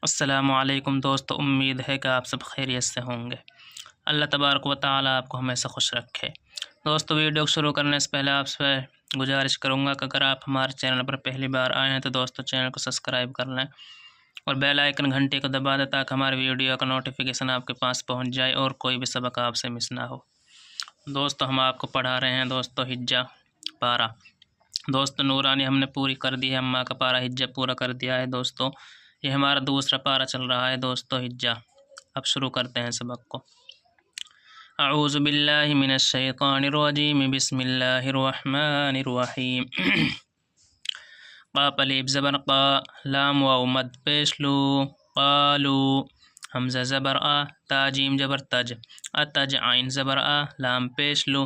السلام علیکم دوستو، امید ہے کہ آپ سب خیریت سے ہوں گے۔ اللہ تبارک و تعالیٰ آپ کو ہمیشہ خوش رکھے۔ دوستو، ویڈیو کو شروع کرنے سے پہلے آپ سے گزارش کروں گا کہ اگر آپ ہمارے چینل پر پہلی بار آئے ہیں تو دوستو چینل کو سبسکرائب کر لیں اور بیل آئیکن گھنٹی کو دبا دیں تاکہ ہماری ویڈیو کا نوٹیفیکیشن آپ کے پاس پہنچ جائے اور کوئی بھی سبق آپ سے مس نہ ہو۔ دوستو، ہم آپ کو پڑھا رہے ہیں دوستو حجہ پارہ۔ دوستو نورانی ہم نے پوری کر دی ہے، اماں کا پارہ حجہ پورا کر دیا ہے دوستو۔ یہ ہمارا دوسرا پارہ چل رہا ہے دوستو حجہ۔ اب شروع کرتے ہیں سبق کو۔ اعوذ باللہ من الشیطان الرجیم، بسم اللہ الرحمن الرحیم۔ قاف الف زبر قا، لام واو مد پیش لو، قالو حمزہ زبر آ، تا جیم زبر تج، اتج عین زبر آ، لام پیش لو،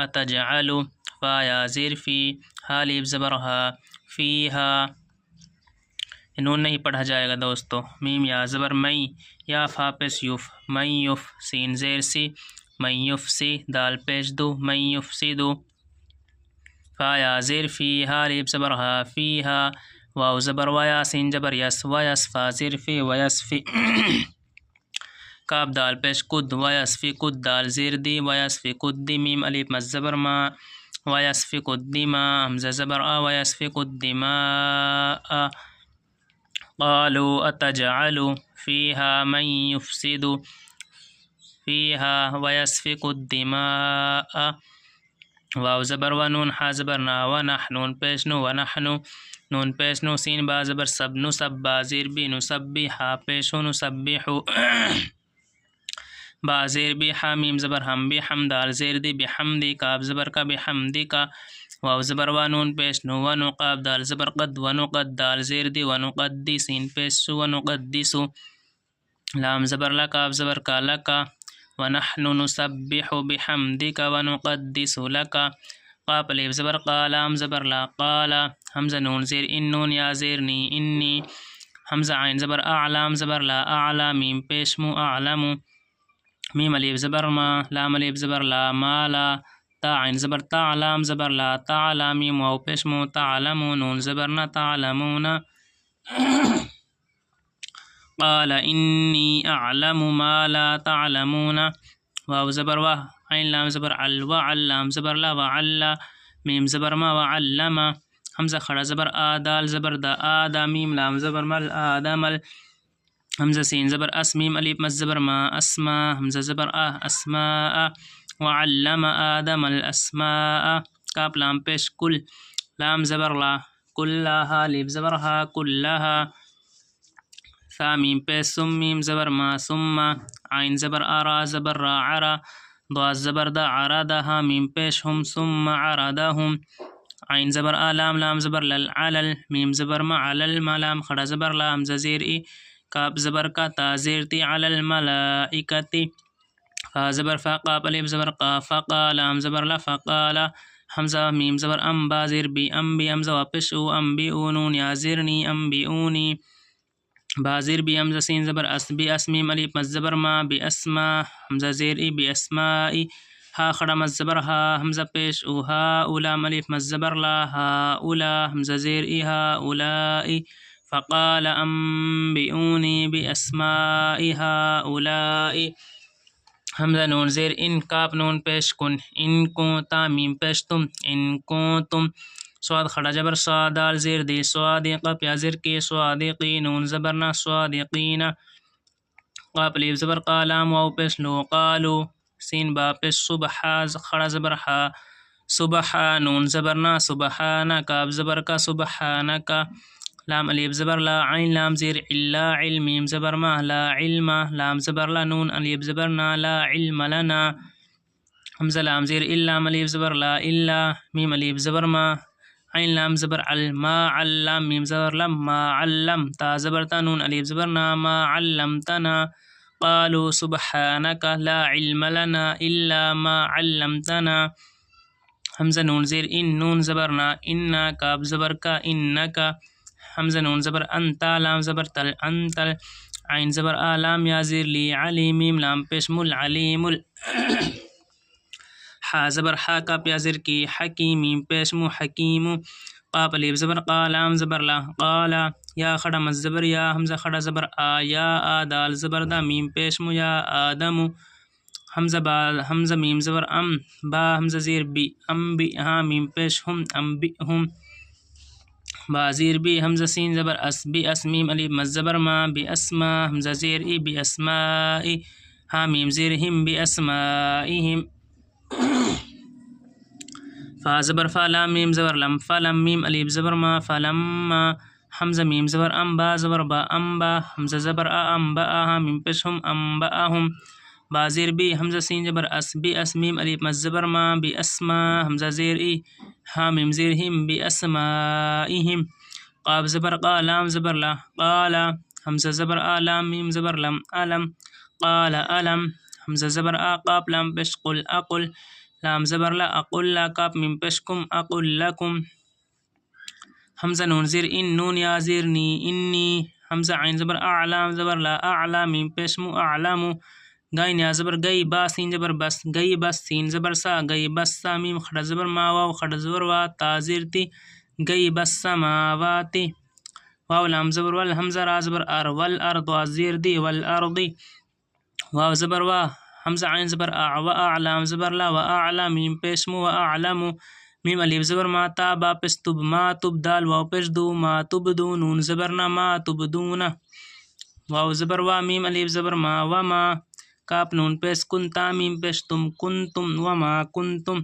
اتجعلو، فا یا زیر فی، ہا الف زبر ہا، فیہا، نون نہیں پڑھا جائے گا دوستو، میم یا زبر مئی، یا فا پیش یف، من یف، سین زیر سی، من یفسی، دال پیش دو، من یفسدو، فا یا زیر فی، ہا الف زبر ہا، فیہا، واو زبر ویا، سین زبر یس، ویس، فا زیر فی، ویسفی، کاف دال پیش کد، ویسفی کد، دال زیر دی، ویسفی کد دی، میم الف مد زبر ما، ویسفی کد دی ما، حمزہ زبر آ، ویسفی کد دی ما آ، قالوا اتجعل فيها من يفسد فيها ويسفك الدماء، واو زبر ونون، حا زبر نا، ونحن، نون پیش نو، ونحن، نون پیش نو، سین با زبر سب، نسب با زیر بی، نسبی، حا پیشو، نسبحو، با زیر بی، حا میم زبر ہم، بی حمدال زیر دی، بحمدی، کاف زبر کا، بحمدی کا، واو زبر و نون پیش نو، ونو، قاف دال زبر قد، ونو قد، دال زیر دی، ونو قدی، سین پیش سو، ونو قدیسو، لام زبر لا، کاف زبر کا، لکا، ونحن نسبح بحمدک ونقدس لکا، قاف الف زبر قا، لام زبر لا، قالا، حمزہ نون زیر ان، نون یا زیر نی، انی، حمزہ عین زبر اعلام زبر لا، اعلا، میم پیش مو، اعلمو، میم الف زبر ما، لام الف زبر لا، مالا، تا عین زبر تا، لام زبر لا، تعلا، میم واو پیش مو، تعلمو، نون زبر نا، تعلمون، قال انی اعلم ما لا تعلمون، واو زبر و، عین لام زبر عل، وعل، لام زبر لا، وعلا، میم زبر ما، وعلم، حمزہ کھڑا زبر آ، دال زبر دا، آدا، میم لام زبر مل، آدمل، حمزہ سین زبر اس، میم الف مد زبر ما، اسما، حمزہ زبر آ، اسماء، وعلم آدم الاسماء، کاف لام پیش کل، لام زبر لا، کلہا، الف زبر ہا، کلہا، ثا میم پیش سم، میم زبر ما، ثم، عین زبر آرا، زبر را، عرا، ضاد زبر دا، عرادہا، میم پیش ہم، ثم عرادہم، عین زبر آ، لام، لام زبر لل، علل، میم زبر ما، علل ما، لام کھڑا زبر لا، حمزہ زیر ای، کاف زبر کا، تا زیر تی، علی الملائکتی، فا زبر فا، قاف الف زبر قا، فقا، لام زبر لا، فقالا، حمزہ میم زبر ام، با زیر بی، ام بی، حمزہ واپس او، ام بی او، نون یا زیر نی، ام بی اونی، با زیر بی، حمزہ سین زبر اس، بی اس، میم الف مد زبر ما، بی اسما، حمزہ زیر ای، بی اسمائی، ہا کھڑا مد زبر ہا، حمزہ پیش او، ہا اولا، الف مد زبر لا، ہا اولا، حمزہ زیر ای، ہا اولائی، فقال انبئونی باسماء ہؤلاء، حمزہ نون زیر ان، کاف نون پیش کن، ان کنتا، میم پیش تم، ان کنتم، صاد کھڑا جبر صا، دال زیر دی، صادق، پیا زیر کی، صادقی، نون زبر نا، صادقین، قاف الف زبر قا، لام واو پیش لو، قالو، سین با پیش صبحا، کھڑا زبر ہا، صبحا، نون زبر نا، سبحانا، کاف زبر کا، سبحانکا، لام الف زبر لا، عین لام زیر الا، علم، میم زبر ما، لا علم، لام زبر لا، نون الف زبر نا، لا علم لنا، حمزہ لام زیر الا، الف زبر لا، الا، میم الف زبر ما، عین لام زبر عل، ما علم، میم زبر لم، ما علم، تا زبر تا، نون الف زبر نا، ما علمتنا، قالوا سبحانك لا علم لنا الا ما علمتنا، حمزہ نون زیر ان، نون زبر نا، انا، کاف زبر کا، انکا، حمزہ نون زبر انتا، لام زبر تل، انتل، عین زبر آ، لام یا زیر لی، علی، میم لام پیش مل، علیم، حا زبر حا، کاف یا زیر کی، حکیم، میم پیش مو، حکیم، قاف الف زبر قا، لام زبر لا، قالا، یا خڑا مز زبر یا حمزہ خڑا زبر یا دال زبر دا میم پیش مو یا آدم حمزہ میم زبر با حمزہ زیر بی بی ہاں میم پیش ہم بی با زیر بی حمزہ سین زبر بی میم الف مز زبر ما بی اسما حمزہ زیر ای بی اسمائی ہاں میم زیر بی اسمائہم فا زبر فا لام میم زبر لم فلم میم الف زبر ما فلم حمزہ میم زبر با زبر با با حمزہ زبر با ہاں میم پیش با با زیر بی حمزہ سین زبر بی میم الف مز زبر ما بی اسما حمزہ زیر ای ہاں میم زیر بی اسمائہم قاف زبر قا لام زبر لا قال حمزہ زبر لام میم زبر لم علم قال علم حمزہ زبر قاف لام پیش قل اقل لام زبر لا اقل لا کاف میم پیش کم اقل لکم حمزہ نون زیر ان نون یا زیر نی انی حمزہ عین زبر لام زبر لا اعلا میم پیش مو اعلم گائن یا زبر گئی با سین زبر بس گئی بس سین زبر سا گئی بس سا میم خڑا زبر ما واو خڑا زبر وا تا زیر تی گئی بس سماواتی واو لام زبر ول حمزہ را زبر والارض زیر دی والارض واو زبر وا حمزہ عین زبر و اعلام زبر لا و اعلا میم پیش مو و اعلم میم الف زبر ما تا با پیش تب ما تب دال واو پیش دو ما تبدو نون زبر نا ما تبدون واو زبر وا میم الف زبر ما و ما کاپ نون پیش کنتا میم پیش تم کنتم و ما کنتم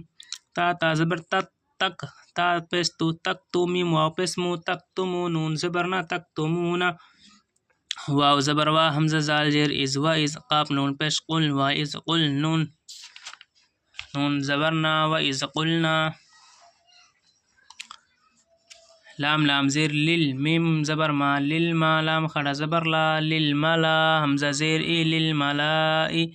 تا زبر تک تا پیش تو تک تو میم واو پیش مو تک تمو نون زبر نا تک تمون واو زبر وا حمزہ زال زیر از و از قاف نون پیش قل و از قل نون زبرنا و از قلنا لام زیر لل میم زبر ما لل ما لام خڑا زبر لا لل ملا حمزہ زیر ای لل ملائی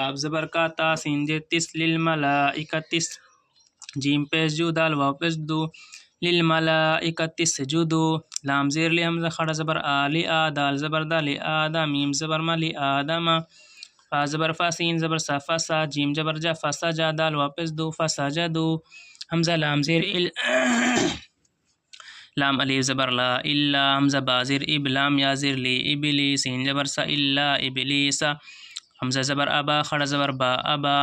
آپ زبر کا تا سین زیر تس لل ملائکتس جیم پیش جو دال واو پیش دو للملائکۃ اسجدوا لام زیر لی حمزہ خڑا زبر لی دال زبر دا لی دا میم زبر ما لی آدم فا زبر فا سین زبر سا فسا جیم زبر جا فسا جا دال واپس دو فسا جا دو حمزہ لام زیر لام الف زبر لا الا حمزہ با زیر اب لام یا زیر لی ابلی سین زبر سا الا ابلیس حمزہ زبر ابا خڑا زبر با ابا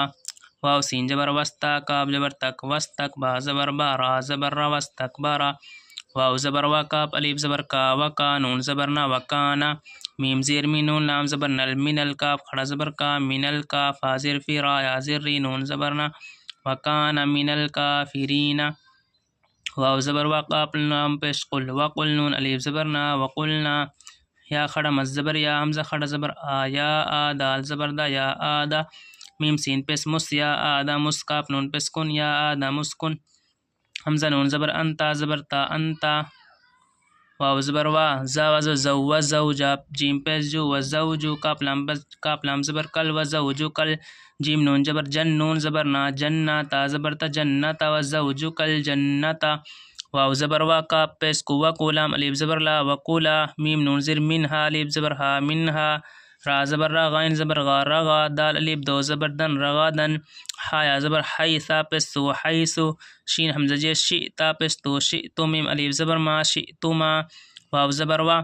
واو سین زبر وستا کاف زبر تک وستک با زبر با را زبر را وستک بارا واو زبر وا کاف الف زبر کا وکا نون زبر نا وکانا میم زیر می نون لام زبر نل من الکاف خڑا زبر کا من الکاف حاضر فی را یا زر ری نون زبر نا وکانا من الکافرین واو زبر وا قاف لام پیش قل وقل نون الف زبر نا وقلنا یا خڑا مز زبر یا حمزہ خڑا زبر یا دال زبر دا یا آدا میم سین پیس مس یا آدا مسکاف نون پیس کن یا آدا مسکن حمزہ نون زبر انتا زبر تا انتا واو زبر وا زا وز زو و زوجا جیم پیس جو و زوجو کاف لام زبر کل و زوجو کل جیم نون زبر جن نون زبر نا جنہ تا زبر تا جنتا و زوجو کل جنتا واو زبر وا کاف پیس کو و لام الف زبر لا وقولا میم نون زر منها الف زبر ها منها را زبر را غین زبر غا رغا دال الف دو زبر دن رغادن حیا زبر حیثا پستو حیثو شین حمزہ جے شئتا پستو شئتو میم الف زبر ما شئتما واو زبر وا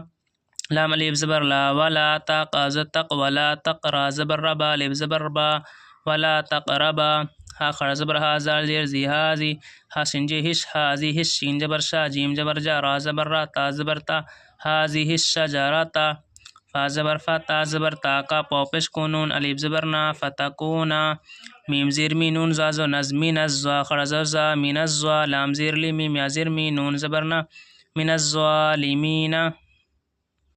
لام الف زبر لا ولا تاق تق ولا تقرا زبر ربا الف زبر با ولا تقربا ها خڑا زبر ها زال زیر زی هازی ها سنجے ہش هازی ہش شین زبر شا جیم زبر جا را زبر را تا زبر تا هازی ہش شجرتا فا زبر فا تا زبر تا کا پوپش کنون الف زبر نا فتکونا میم زیر می نون زازو نزمی نزوا خڑا زا من الزوا لام زیر لی میم یا زیر می نون زبر نا من الظالمین